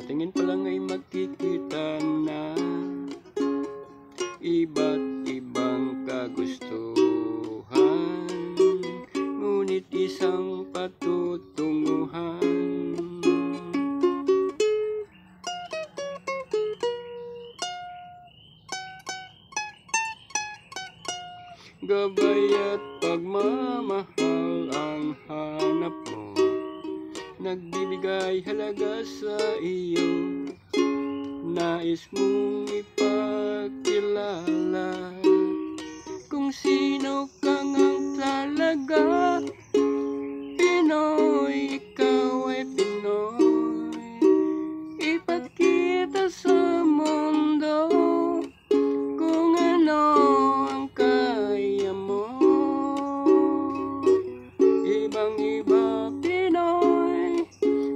tingin pa lang ay magkikita na iba't ibang kagustuhan, ngunit isang patutunguhan. Gabay at pagmamahal ang hanap mo, nagbibigay halaga sa iyo, nais mong ipagkilala kung sino ka ngang talaga. Pinoy, ikaw ay Pinoy, ipakita sa mundo kung ano ang kaya mo. Ibang-iba Pinoy,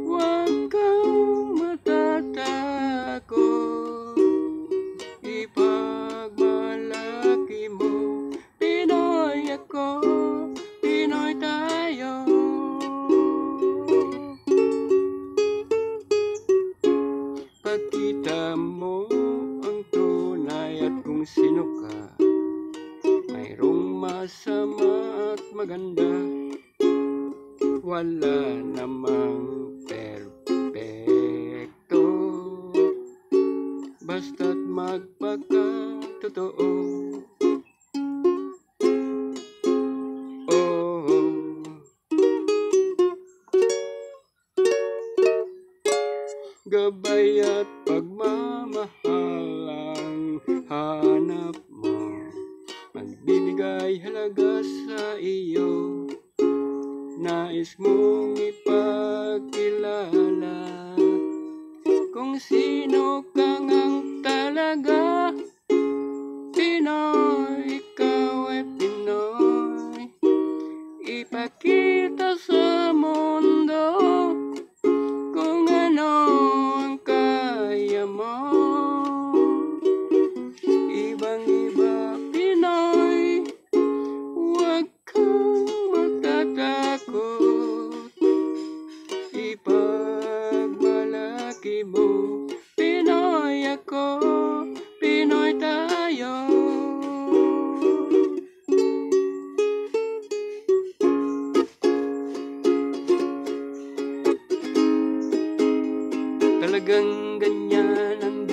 huwag kang matatakot, ipagmalaki mo. Pinoy ako, Pinoy tayo. Pagkita mo ang tunay at kung sino ka, mayroong masama at maganda, wala namang perpekto, basta't magpakatotoo. Gabay at pagmamahal ang hanap mo, magbibigay halaga sa iyo, nais mong ipagkilala kung sino ka ngang talaga. Pinoy, ikaw ay Pinoy, ipakita sa mundo kung ano ang kaya mo. Ibang-iba Pinoy, huwag kang matatakot, ipagmalaki mo. Pinoy ako, Pinoy tayo. Talagang ganyan ang